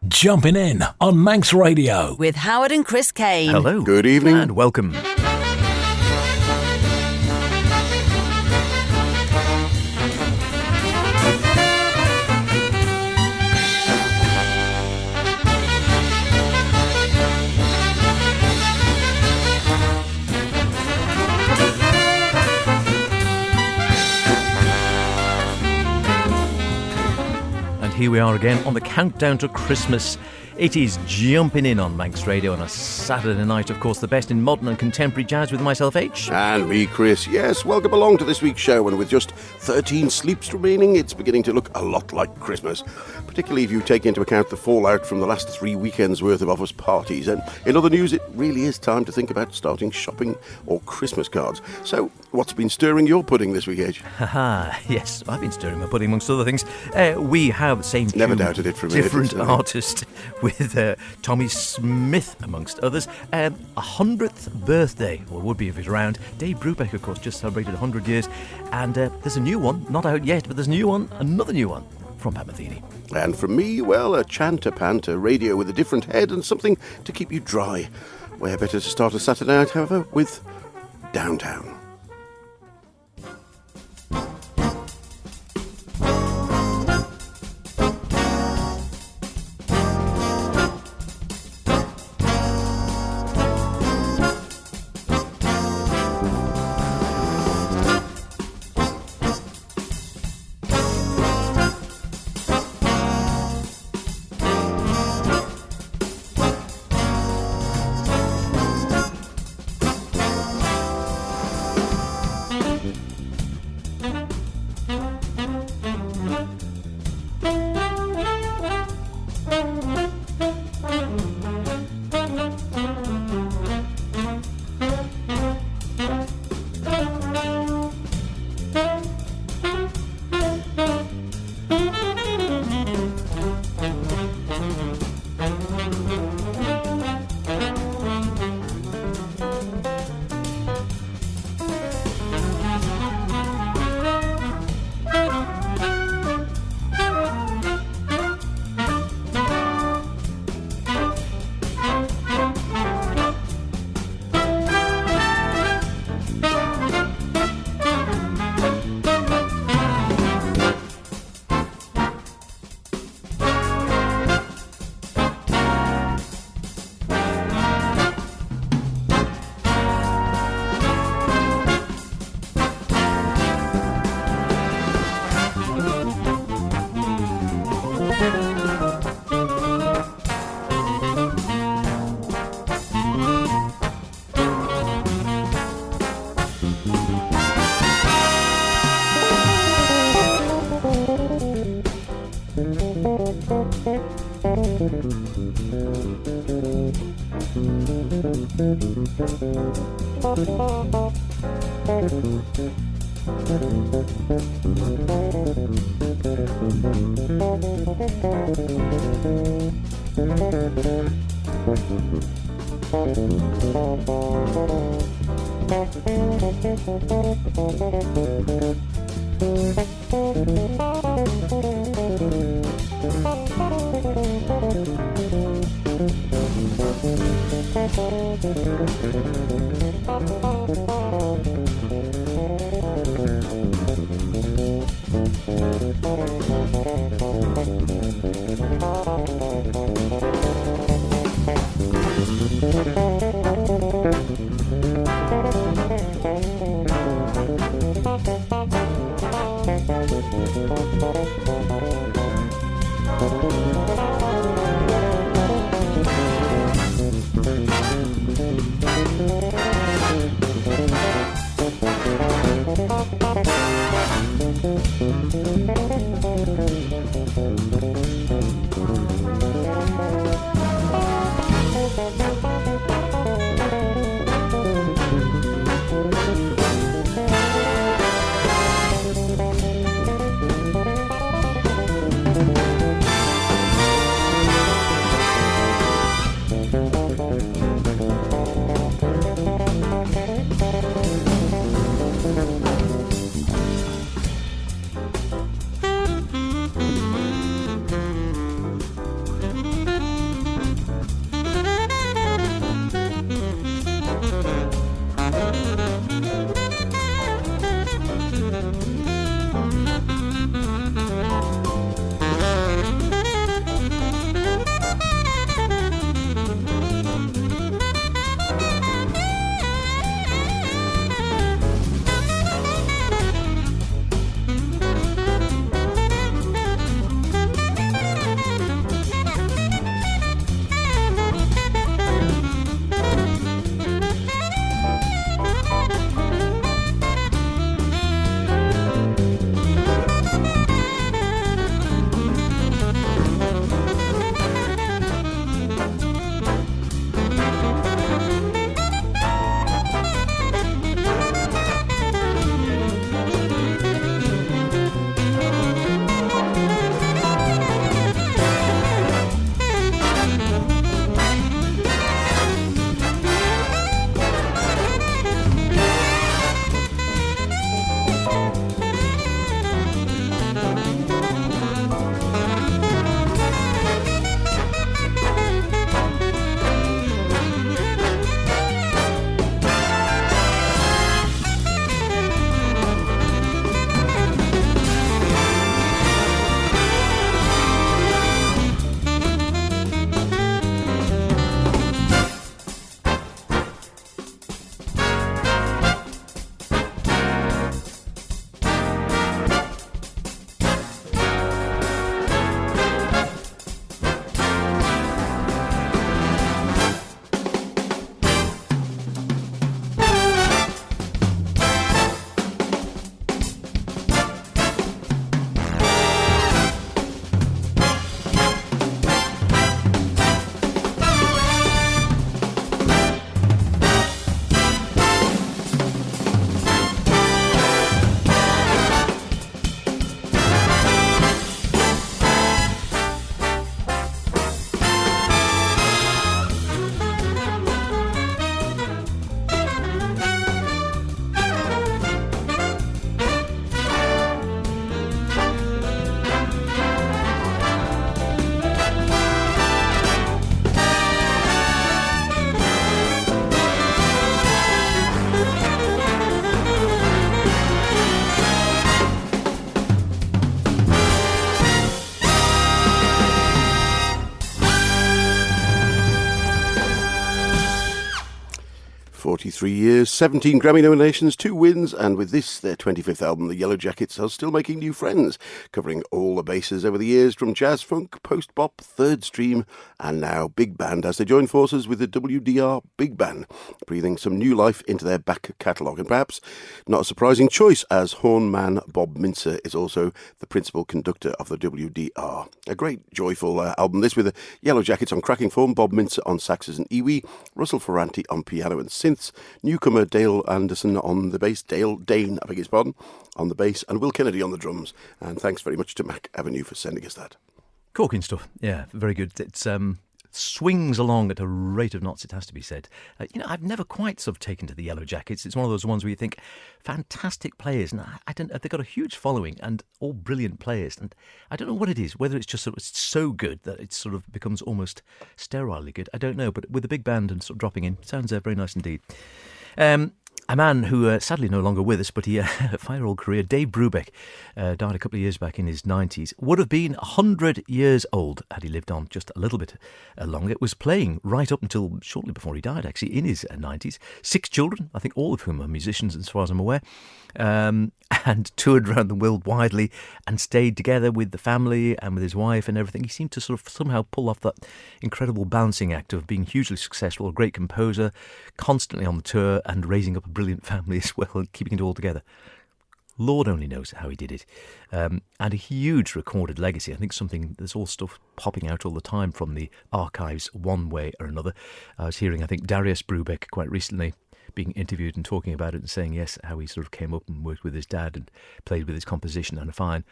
Jumpin' In on Manx Radio. With Howard and Chris Kane. Hello. Good evening. And welcome. Here we are again on the countdown to Christmas. It is Jumpin' In on Manx Radio on a Saturday night. Of course, the best in modern and contemporary jazz with myself, H. And me, Chris. Yes, welcome along to this week's show. And with just 13 sleeps remaining, it's beginning to look a lot like Christmas. Particularly if you take into account the fallout from the last 3 weekends' worth of office parties. And in other news, it really is time to think about starting shopping or Christmas cards. So, what's been stirring your pudding this week, H? Haha, yes, I've been stirring my pudding amongst other things. We have the same Never doubted it for a minute. Different artist with Tommy Smith, amongst others. 100th birthday, or would be if he's around. Dave Brubeck, of course, just celebrated 100 years. And there's a new one, not out yet, but there's a new one, another new one, from Pat Metheny. And from me, well, a chanter-panter radio with a different head and something to keep you dry. Where better to start a Saturday night, however, with Downtown. 43 years, 17 Grammy nominations, 2 wins, and with this, their 25th album, the Yellow Jackets are still making new friends, covering all the bases over the years from jazz funk, post-bop, third stream, and now big band as they join forces with the WDR Big Band, breathing some new life into their back catalogue, and perhaps not a surprising choice as horn man Bob Mintzer is also the principal conductor of the WDR. A great, joyful album this, with the Yellow Jackets on cracking form, Bob Mintzer on saxes and iwi, Russell Ferranti on piano and synths, newcomer Dale Anderson on the bass, Dale Dane, I beg his pardon, on the bass, and Will Kennedy on the drums. And thanks very much to Mac Avenue for sending us that. Corking stuff, yeah, very good. It's swings along at a rate of knots, it has to be said. I've never quite sort of taken to the Yellow Jackets. It's one of those ones where you think, fantastic players, and they've got a huge following and all brilliant players, and I don't know what it is, whether it's just it's so good that it sort of becomes almost sterilely good, I don't know, but with a big band and sort of dropping in, sounds very nice indeed. A man who sadly no longer with us, but he had a fine-old career, Dave Brubeck, died a couple of years back in his 90s. Would have been 100 years old had he lived on just a little bit longer. Was playing right up until shortly before he died, actually, in his 90s. 6 children, I think all of whom are musicians as far as I'm aware, and toured around the world widely and stayed together with the family and with his wife and everything. He seemed to sort of somehow pull off that incredible balancing act of being hugely successful, a great composer, constantly on the tour and raising up a brilliant family as well and keeping it all together. Lord only knows how he did it. And a huge recorded legacy. I think there's all stuff popping out all the time from the archives one way or another. I was hearing, I think, Darius Brubeck quite recently being interviewed and talking about it and saying, yes, how he sort of came up and worked with his dad and played with his composition, and a fine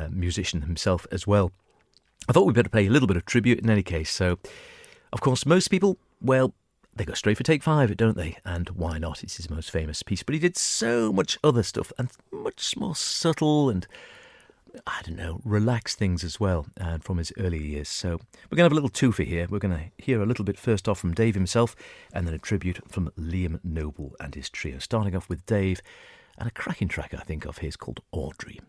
musician himself as well. I thought we'd better pay a little bit of tribute in any case. So, of course, most people, well, they go straight for Take 5, don't they? And why not? It's his most famous piece. But he did so much other stuff, and much more subtle and, I don't know, relaxed things as well from his early years. So we're going to have a little twofer here. We're going to hear a little bit first off from Dave himself, and then a tribute from Liam Noble and his trio. Starting off with Dave, and a cracking track, I think, of his called Audrey.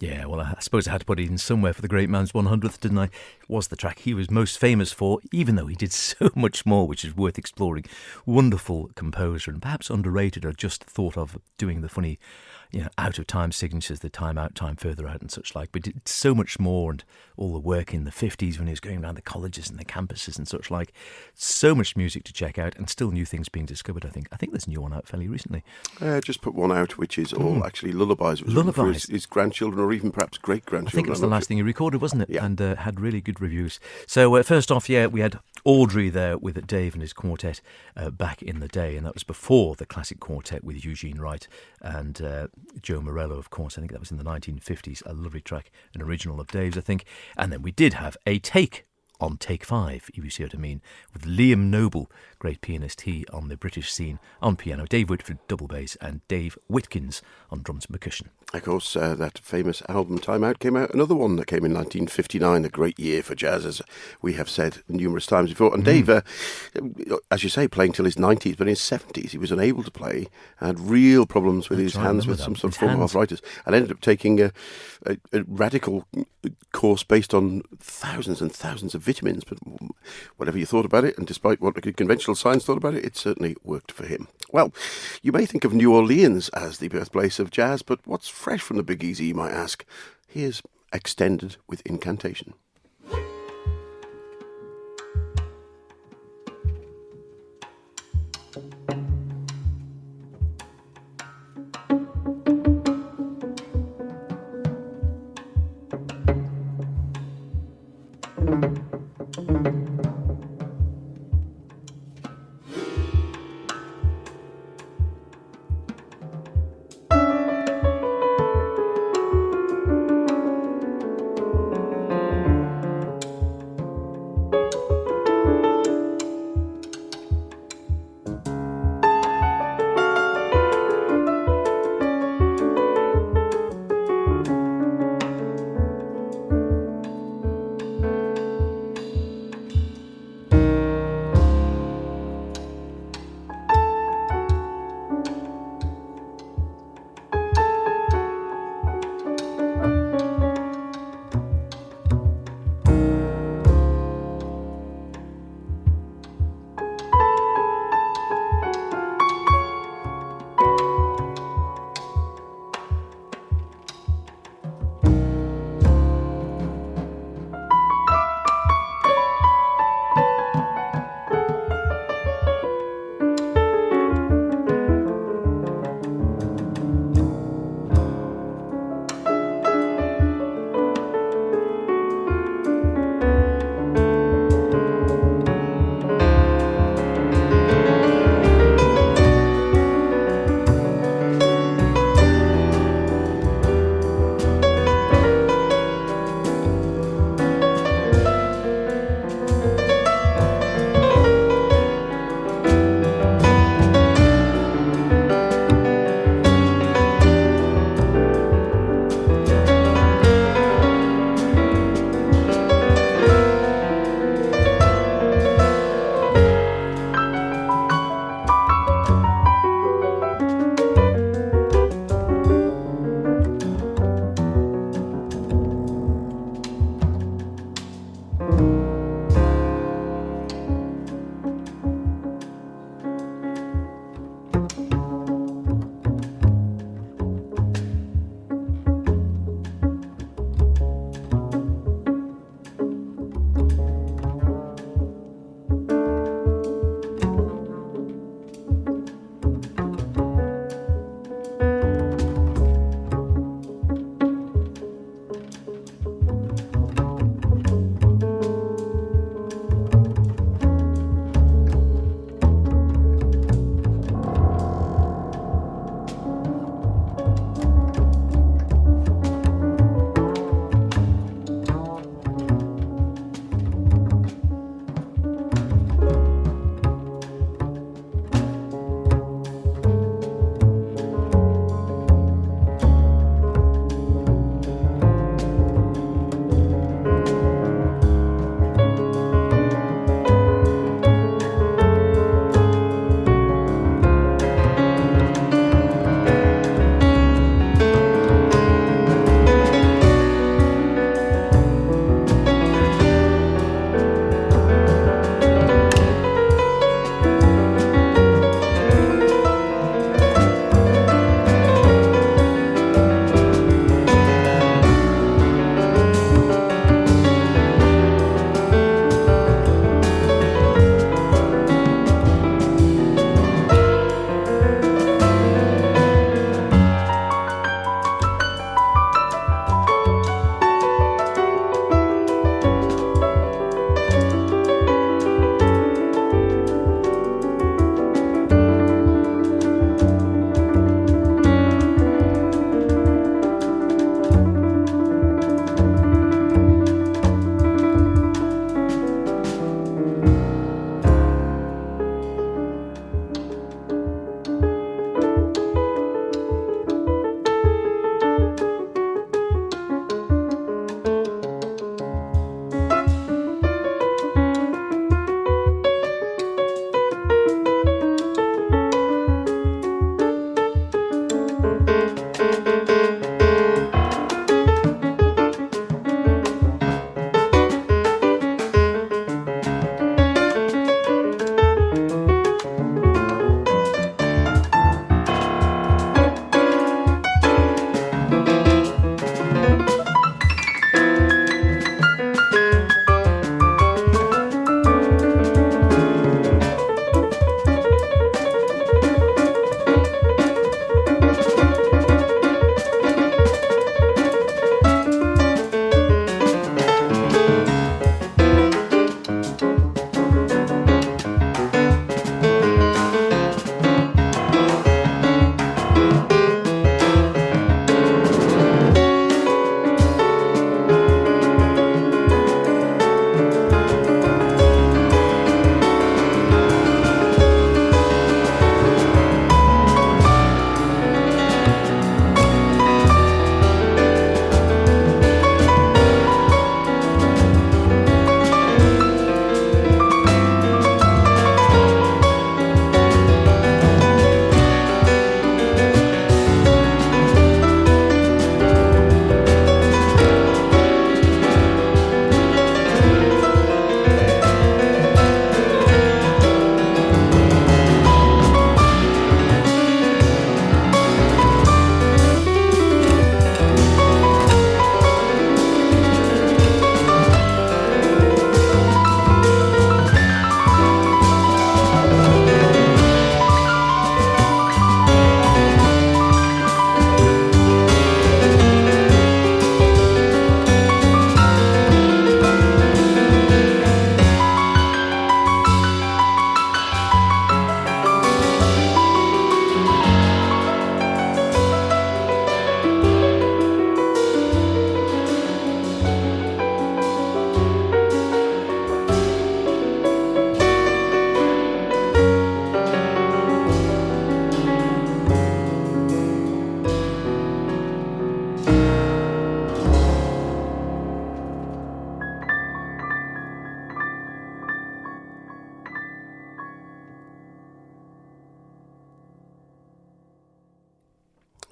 Yeah, well, I suppose I had to put it in somewhere for the great man's 100th, didn't I? It was the track he was most famous for, even though he did so much more, which is worth exploring. Wonderful composer, and perhaps underrated, or just thought of doing the funny, out-of-time signatures, the time out, time further out and such like, but did so much more, and all the work in the 50s when he was going around the colleges and the campuses and such like. So much music to check out, and still new things being discovered, I think. I think there's a new one out fairly recently. Just put one out, which is all actually lullabies. It was Lullabies. For his grandchildren, or even perhaps great-grandchildren. I think it was the last thing he recorded, wasn't it? Yeah. And had really good reviews. So first off, we had Audrey there with Dave and his quartet back in the day, and that was before the classic quartet with Eugene Wright and Joe Morello, of course. I think that was in the 1950s. A lovely track, an original of Dave's, I think. And then we did have a take on Take 5, if you see what I mean, with Liam Noble, great pianist, he on the British scene on piano, Dave Whitford double bass, and Dave Whitkins on drums and percussion. Of course, that famous album Time Out came out. Another one that came in 1959, a great year for jazz, as we have said numerous times before. And Dave, as you say, playing till his 90s, but in his 70s he was unable to play, had real problems with his hands, with some sort of form of arthritis, and ended up taking a radical course based on thousands and thousands of vitamins. But whatever you thought about it, and despite what the conventional science thought about it, it certainly worked for him. Well, you may think of New Orleans as the birthplace of jazz, but what's fresh from the Big Easy, you might ask? Here's Extended with Incantation.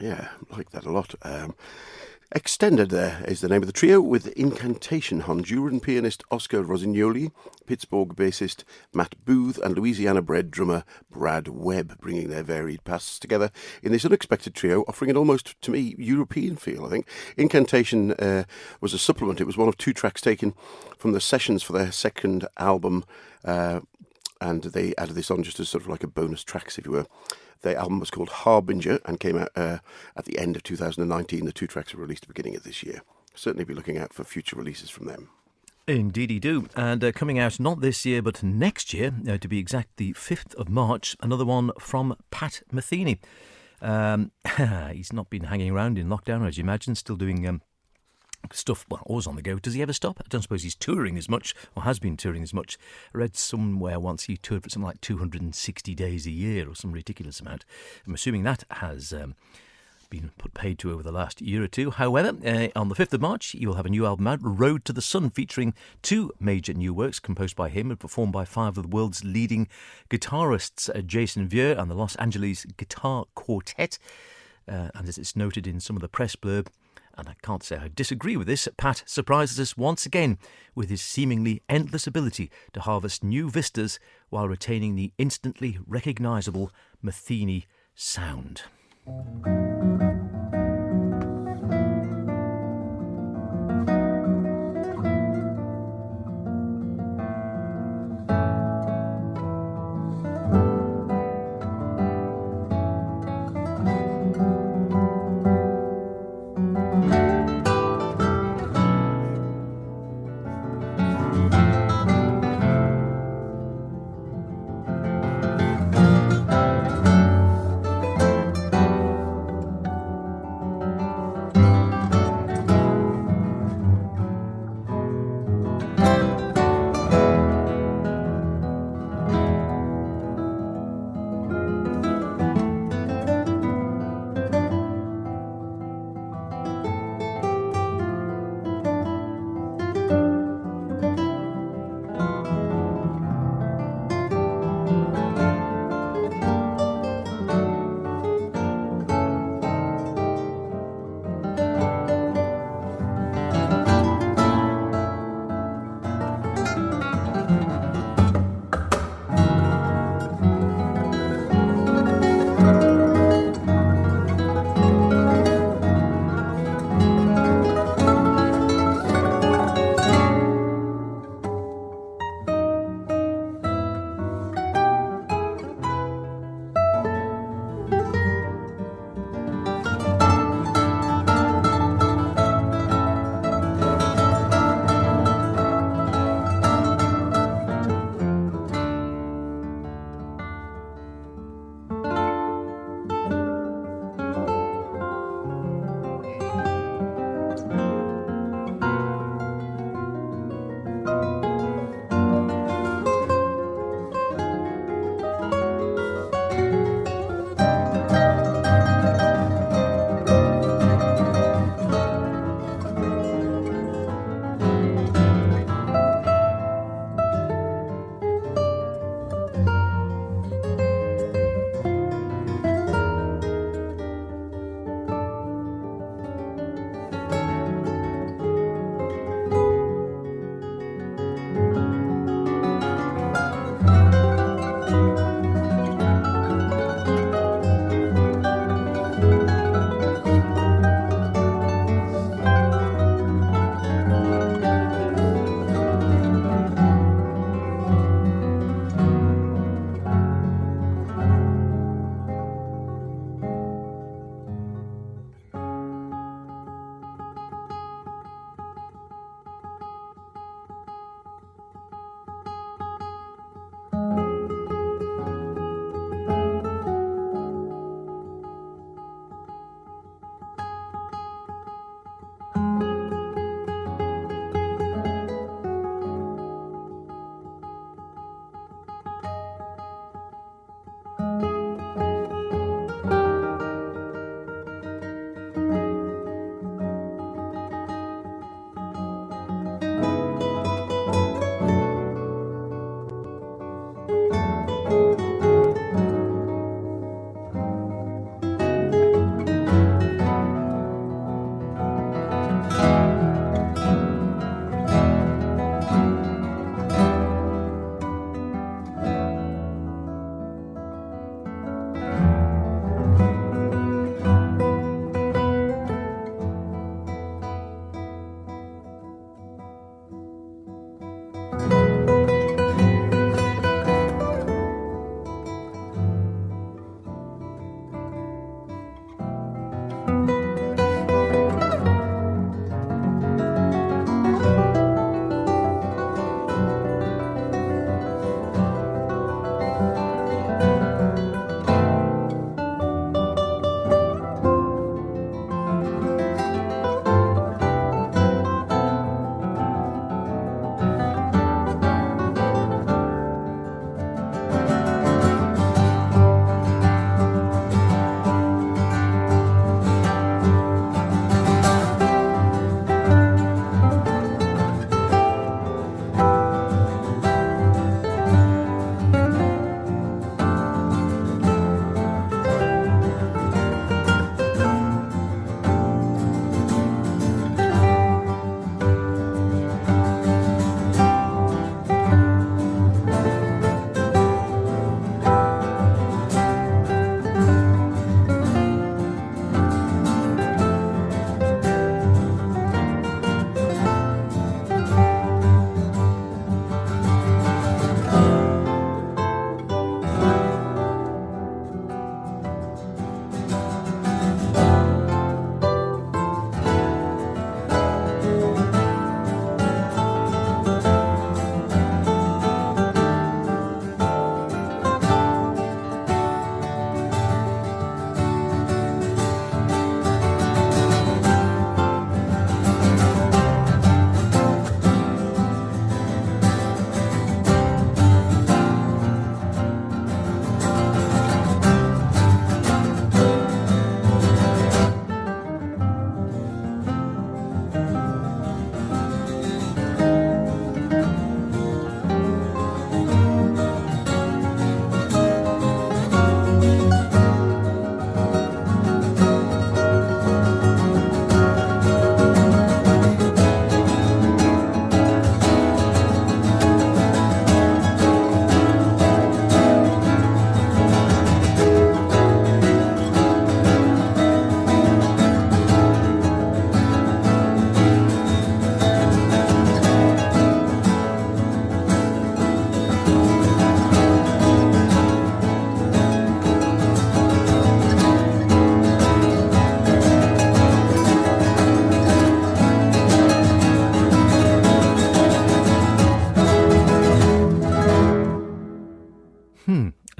Yeah, like that a lot. Extended there is the name of the trio, with Incantation, Honduran pianist Oscar Rosignoli, Pittsburgh bassist Matt Booth, and Louisiana-bred drummer Brad Webb, bringing their varied pasts together in this unexpected trio, offering an almost, to me, European feel, I think. Incantation was a supplement. It was one of two tracks taken from the sessions for their second album, and they added this on just as sort of like a bonus tracks, if you were. Their album was called Harbinger and came out at the end of 2019. The two tracks were released at the beginning of this year. Certainly be looking out for future releases from them. Indeedy do. And coming out not this year but next year, to be exact, the 5th of March, another one from Pat Metheny. He's not been hanging around in lockdown, as you imagine, still doing stuff, well, always on the go. Does he ever stop? I don't suppose he's touring as much, or has been touring as much. I read somewhere once he toured for something like 260 days a year, or some ridiculous amount. I'm assuming that has been paid to over the last year or two. However, on the 5th of March, you'll have a new album out, Road to the Sun, featuring two major new works composed by him and performed by five of the world's leading guitarists, Jason Vier and the Los Angeles Guitar Quartet. And as it's noted in some of the press blurb, and I can't say I disagree with this, Pat surprises us once again with his seemingly endless ability to harvest new vistas while retaining the instantly recognisable Metheny sound.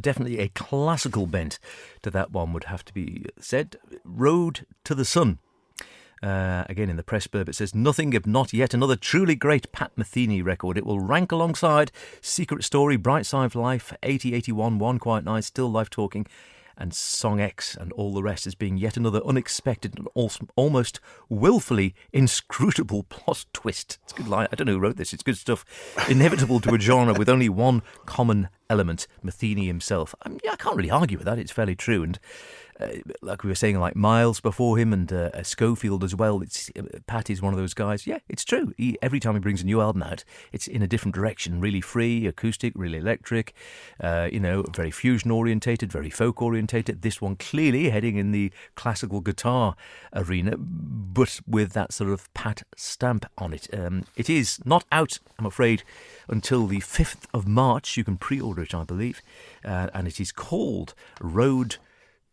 definitely a classical bent to that one, would have to be said. Road to the Sun. Again, in the press blurb, it says, nothing if not yet another truly great Pat Metheny record. It will rank alongside Secret Story, Bright Side of Life, 8081, One Quiet Night, Still Life Talking, and Song X, and all the rest as being yet another unexpected and almost willfully inscrutable plot twist. It's a good line. I don't know who wrote this. It's good stuff. Inevitable to a genre with only one common element, Metheny himself. I can't really argue with that. It's fairly true. And like we were saying, like Miles before him and Schofield as well. Pat is one of those guys. Yeah, it's true. Every time he brings a new album out, it's in a different direction. Really free, acoustic, really electric. Very fusion orientated, very folk orientated. This one clearly heading in the classical guitar arena, but with that sort of Pat stamp on it. It is not out, I'm afraid, until the 5th of March. You can pre-order it, I believe, and it is called Road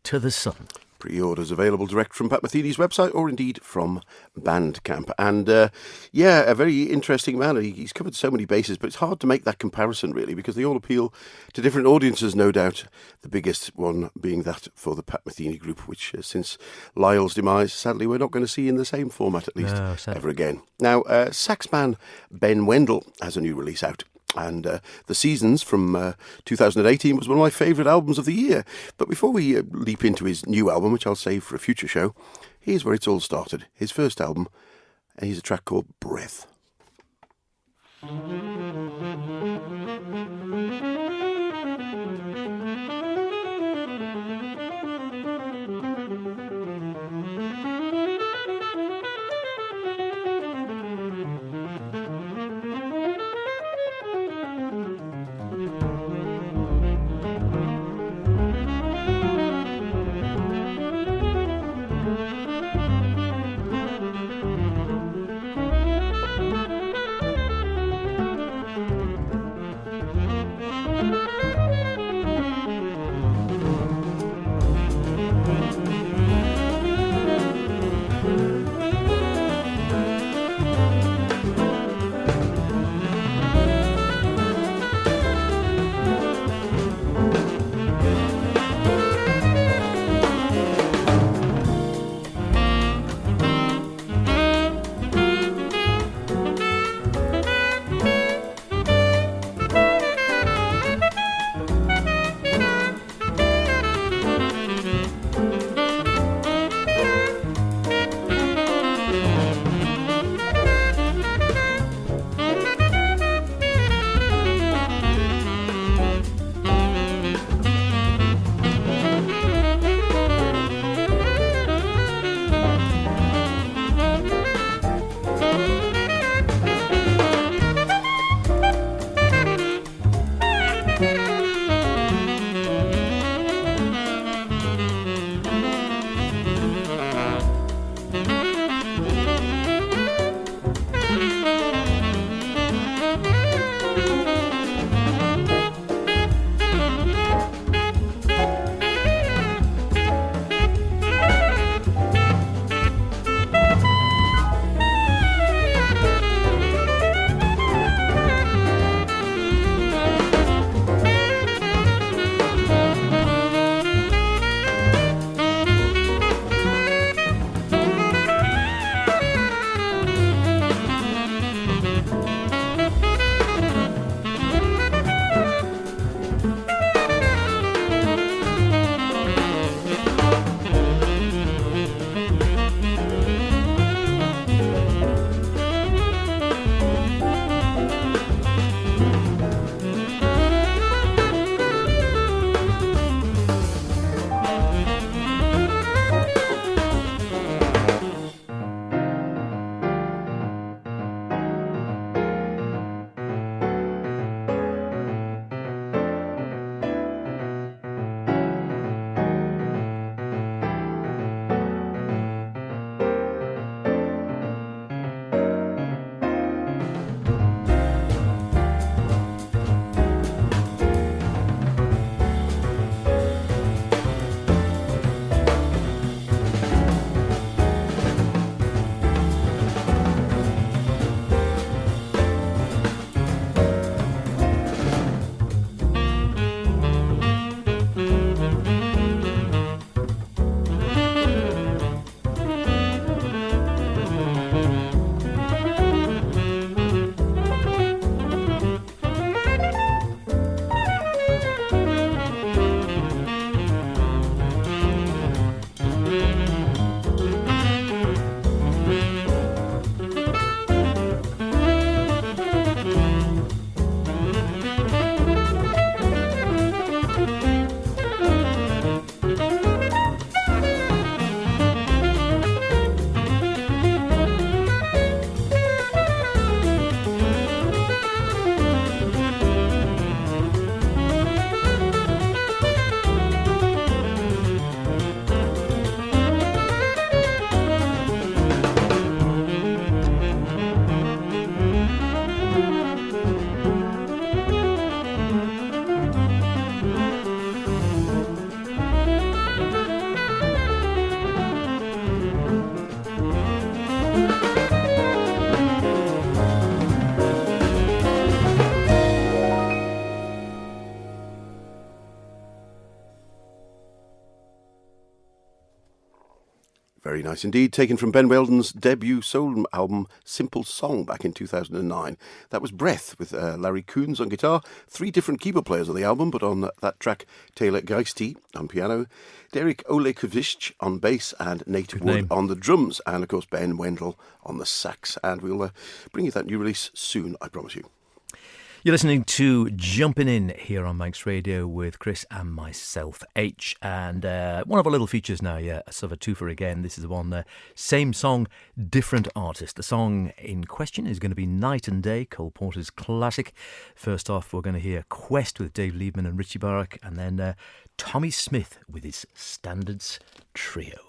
to the Sun. Pre-orders available direct from Pat Metheny's website or indeed from Bandcamp. And a very interesting man. He's covered so many bases, but it's hard to make that comparison really because they all appeal to different audiences, no doubt. The biggest one being that for the Pat Metheny group, which since Lyle's demise, sadly, we're not going to see in the same format at least ever again. Now, saxman Ben Wendell has a new release out. And The Seasons from 2018 was one of my favourite albums of the year. But before we leap into his new album, which I'll save for a future show, here's where it's all started. His first album, and he's a track called Breath. Very nice indeed. Taken from Ben Weldon's debut soul album, Simple Song, back in 2009. That was Breath, with Larry Coons on guitar. 3 different keyboard players on the album, but on that track, Taylor Geisty on piano, Derek Olekovich on bass, and Nate Wood on the drums, and of course Ben Wendell on the sax. And we'll bring you that new release soon, I promise you. You're listening to Jumpin' In here on Manx Radio with Chris and myself, H. And one of our little features now, sort of a twofer again. This is the one, same song, different artist. The song in question is going to be Night and Day, Cole Porter's classic. First off, we're going to hear Quest with Dave Liebman and Richie Barrack, and then Tommy Smith with his Standards Trio.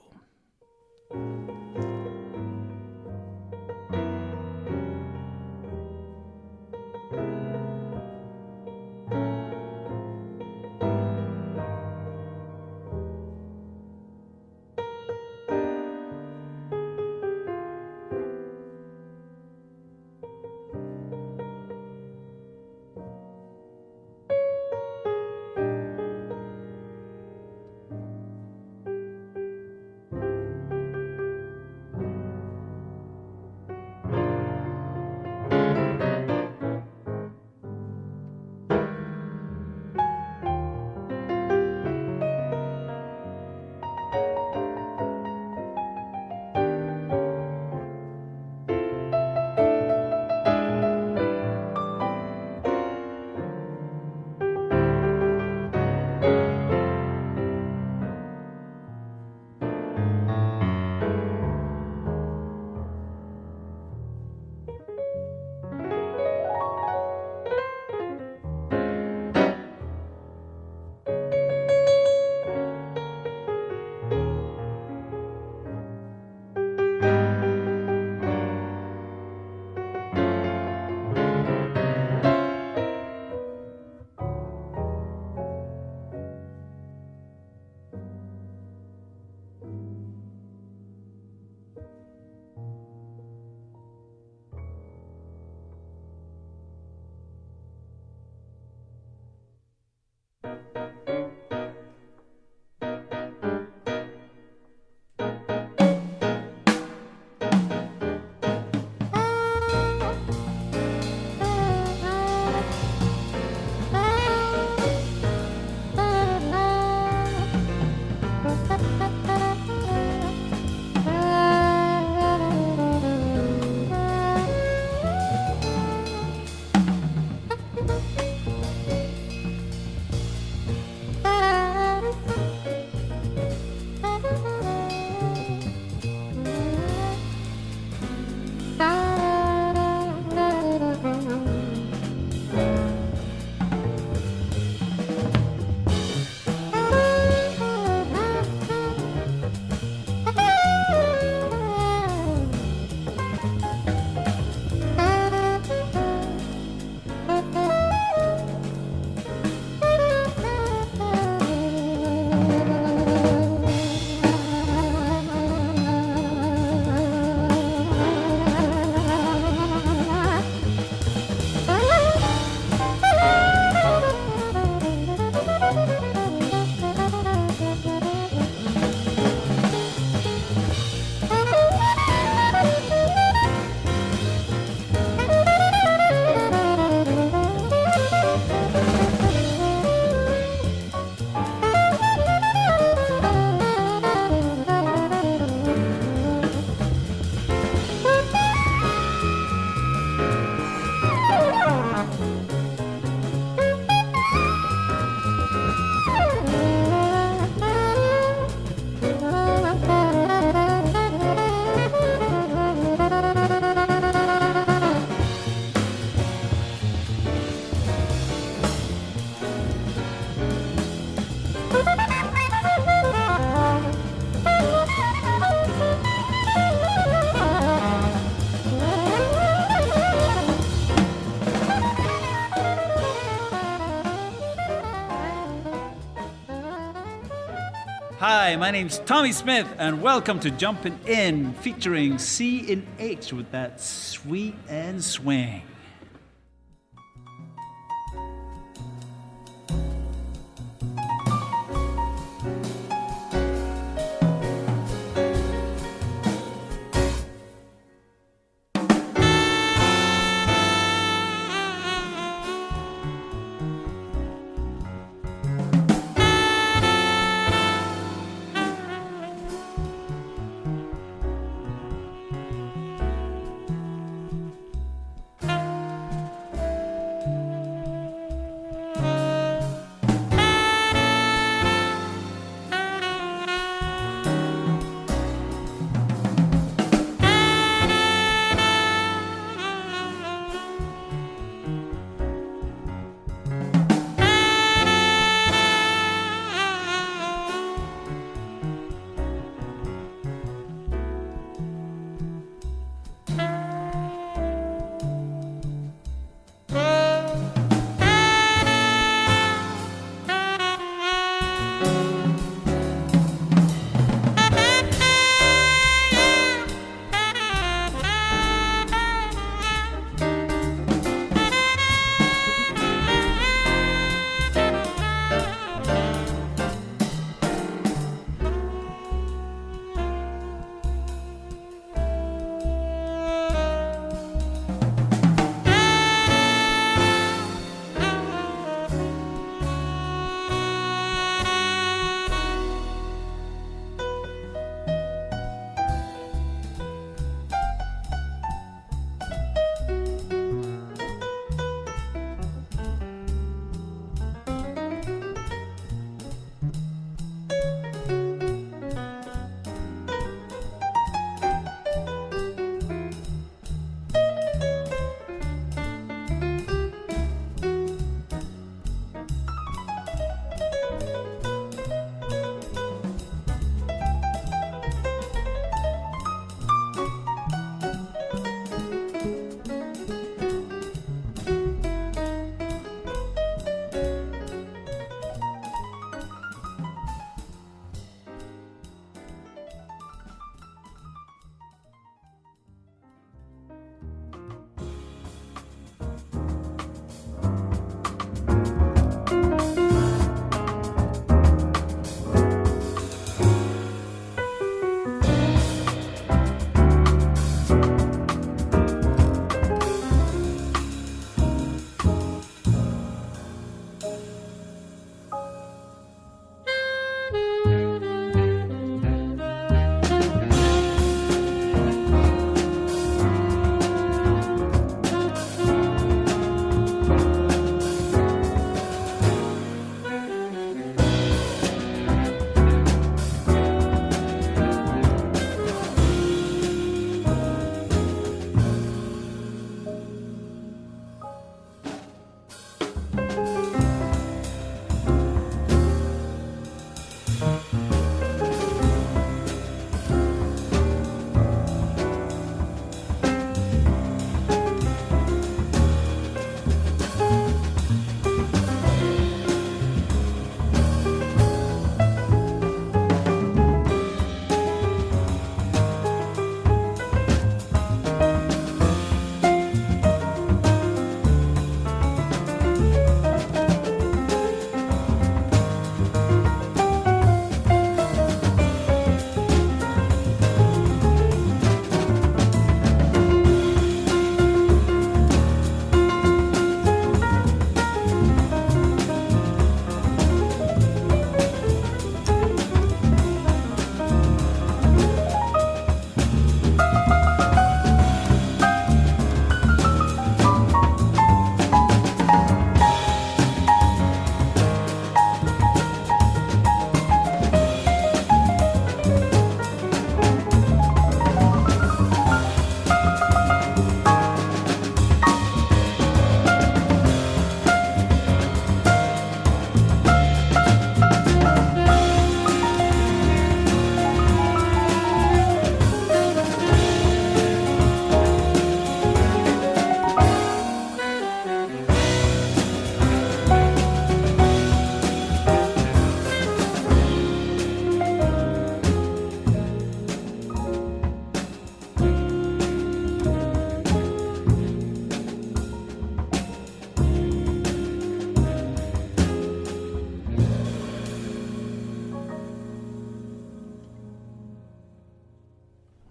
Hi, my name's Tommy Smith, and welcome to Jumpin' In, featuring C in H with that sweet and swing.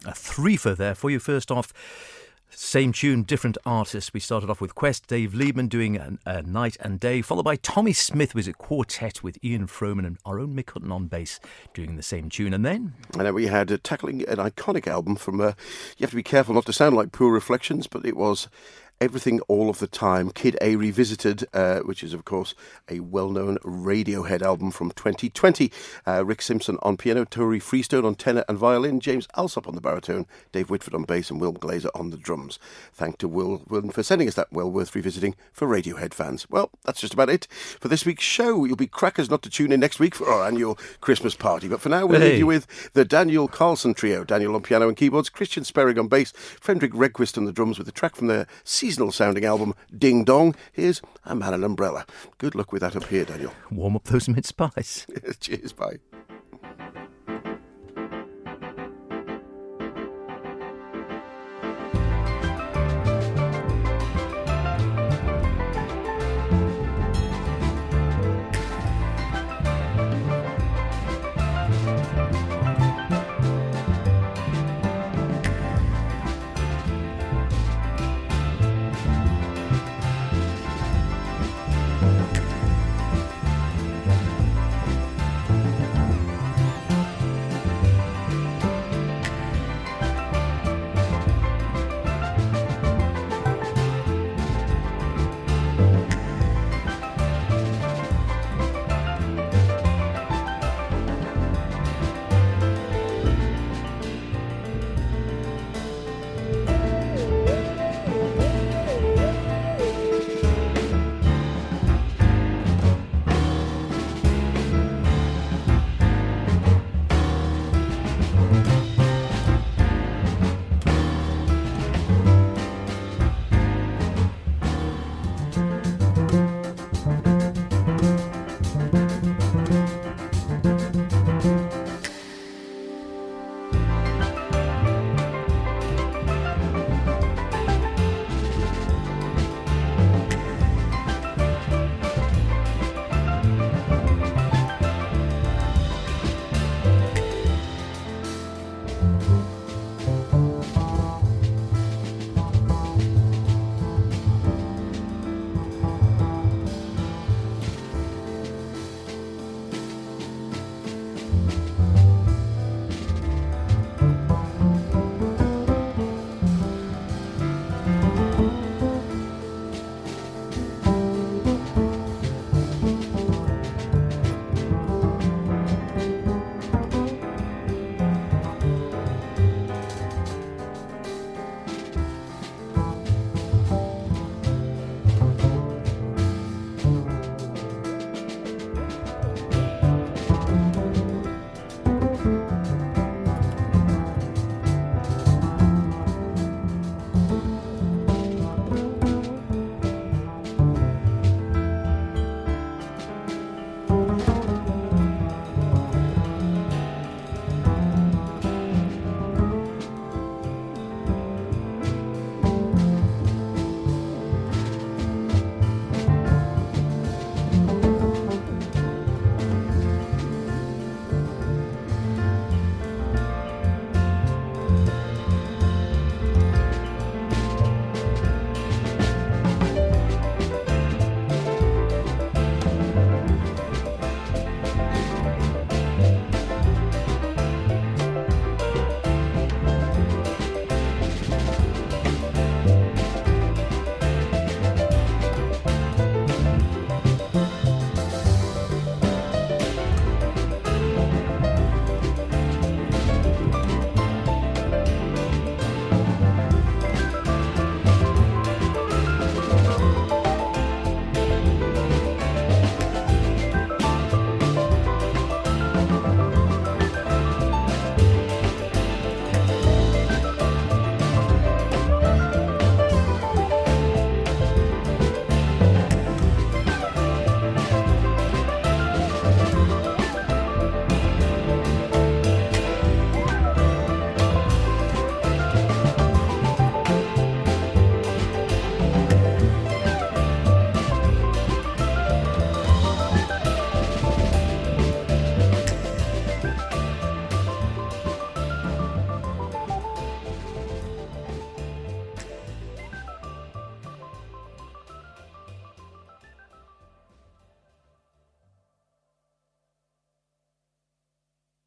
a threefer there for you. First off, same tune, different artists. We started off with Quest, Dave Liebman doing a Night and Day, followed by Tommy Smith was a quartet with Ian Froman and our own Mick Hutton on bass doing the same tune. And then we had tackling an iconic album from, you have to be careful not to sound like Poor Reflections, but it was Everything All of the Time, Kid A Revisited, which is, of course, a well-known Radiohead album from 2020. Rick Simpson on piano, Tory Freestone on tenor and violin, James Alsop on the baritone, Dave Whitford on bass, and Will Glazer on the drums. Thank to Will for sending us that well worth revisiting for Radiohead fans. Well, that's just about it for this week's show. You'll be crackers not to tune in next week for our annual Christmas party. But for now, we'll leave you with the Daniel Carlson Trio. Daniel on piano and keyboards, Christian Sperrig on bass, Frederick Redquist on the drums with a track from their seasonal sounding album Ding Dong. Here's A Man and Umbrella. Good luck with that up here, Daniel. warm up those mince pies. Cheers, bye.